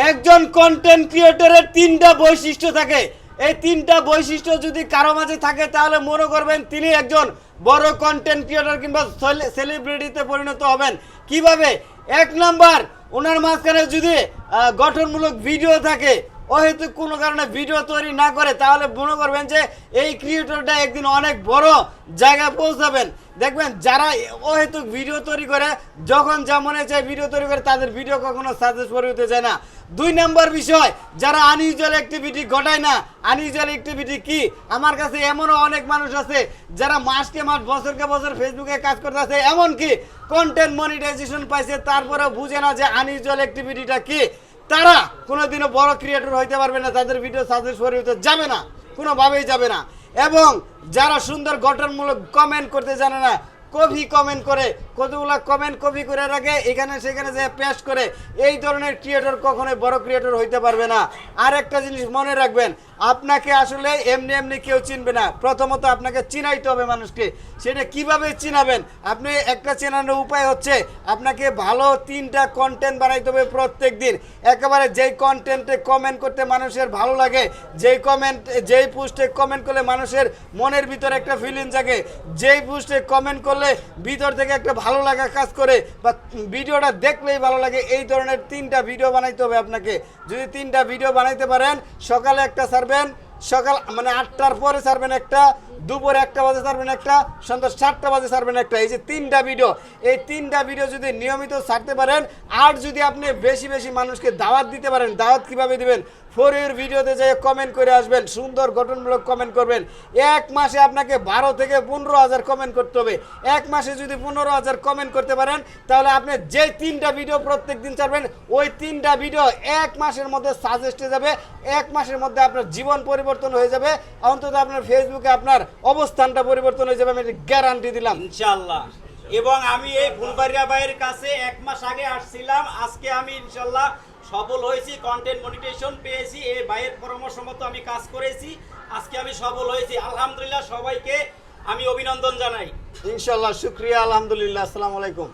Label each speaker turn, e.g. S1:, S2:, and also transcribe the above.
S1: একজন কন্টেন্ট ক্রিয়েটরের তিনটা বৈশিষ্ট্য থাকে। এই তিনটা বৈশিষ্ট্য যদি কারো মাঝে থাকে তাহলে মনে করবেন তিনি একজন বড় কন্টেন্ট ক্রিয়েটর কিংবা সেলিব্রিটিতে পরিণত হবেন। কিভাবে? এক নাম্বার, ওনার মাঝখানে যদি গঠনমূলক ভিডিও থাকে, হয়তো কোনো কারণে ভিডিও তৈরি না করে, তাহলে মনে করবেন যে এই ক্রিয়েটরটা একদিন অনেক বড় জায়গায় পৌঁছাবেন। দেখবেন যারা হয়তো ভিডিও তৈরি করে, যখন যা মনে চায় ভিডিও তৈরি করে, তাদের ভিডিও কখনো সাকসেস হতে যায় না। দুই নম্বর বিষয়, যারা আনইউজুয়াল অ্যাক্টিভিটি ঘটায় না। আনইউজুয়াল অ্যাক্টিভিটি কি? আমার কাছে এমনও অনেক মানুষ আছে যারা মাসকে মাস বছরকে বছর ফেসবুকে কাজ করতে আছে, এমনকি কন্টেন্ট মনিটাইজেশন পাইছে, তারপরেও বুঝে না যে আনইউজুয়াল অ্যাক্টিভিটিটা কি। তারা কোনোদিনও বড় ক্রিয়েটর হইতে পারবে না, তাদের ভিডিও সাকসেস হতে যাবে না, কোনোভাবেই যাবে না। এবং যারা সুন্দর গঠনমূলক কমেন্ট করতে জানে না, কপি কমেন্ট করে, কতগুলো কমেন্ট কপি করে রাখে, এখানে সেখানে যে পেস্ট করে, এই ধরনের ক্রিয়েটর কখনোই বড় ক্রিয়েটর হইতে পারবে না। আর একটা জিনিস মনে রাখবেন, আপনাকে আসলে এমনি এমনি কেউ চিনবে না। প্রথমত আপনাকে চিনাইতে হবে মানুষকে। সেটা কিভাবে চিনাবেন? আপনি একটা চেনানোর উপায় হচ্ছে আপনাকে ভালো 3টা কন্টেন্ট বানাইতে হবে প্রত্যেক দিন। একেবারে যেই কন্টেন্টে কমেন্ট করতে মানুষের ভালো লাগে, যেই পোস্টে কমেন্ট করলে মানুষের মনের ভিতরে একটা ফিলিং জাগে, যেই পোস্টে কমেন্ট করলে ভিতর থেকে একটা ভালো লাগা কাজ করে, বা ভিডিওটা দেখলেই ভালো লাগে, এই ধরনের 3টা ভিডিও বানাইতে হবে আপনাকে। যদি 3টা ভিডিও বানাইতে পারেন, সকালে একটা ছাড়বেন, সকাল মানে 8টার পরে ছাড়বেন একটা, দুপুরে 1টা বাজে ছাড়বেন একটা, সন্ধ্যা 7টা বাজে ছাড়বেন একটা। এই যে 3টা ভিডিও, এই 3টা ভিডিও যদি নিয়মিত ছাড়তে পারেন, আর যদি আপনি বেশি বেশি মানুষকে দাওয়াত দিতে পারেন। দাওয়াত কিভাবে দিবেন? ফর ইউর ভিডিওতে যাই কমেন্ট করে আসবেন, সুন্দর গঠনমূলক কমেন্ট করবেন। এক মাসে আপনাকে 12 থেকে 15,000 কমেন্ট করতে হবে। এক মাসে যদি 15,000 কমেন্ট করতে পারেন, তাহলে আপনি যে 3টা ভিডিও প্রত্যেক দিন ছাড়বেন, ওই 3টা ভিডিও এক মাসের মধ্যে সাজেস্টে যাবে। এক মাসের মধ্যে আপনার জীবন পরিবর্তন হয়ে যাবে, অন্তত আপনার ফেসবুকে আপনার অবস্থানটা পরিবর্তন হয়ে যাবে, আমি গ্যারান্টি দিলাম
S2: ইনশাআল্লাহ। এবং আমি এই ফুলবাড়িয়া ভাইয়ের কাছে 1 মাস আগে আসছিলাম, আজকে আমি ইনশাআল্লাহ সফল হয়েছি, কন্টেন্ট মনিটাইজেশন পেয়েছি, এই ভাইয়ের পরামর্শ মতো আমি কাজ করেছি, আজকে আমি সফল হয়েছি। আলহামদুলিল্লাহ, সবাইকে আমি অভিনন্দন জানাই।
S1: ইনশাআল্লাহ। শুকরিয়া, আলহামদুলিল্লাহ। আসসালামু আলাইকুম।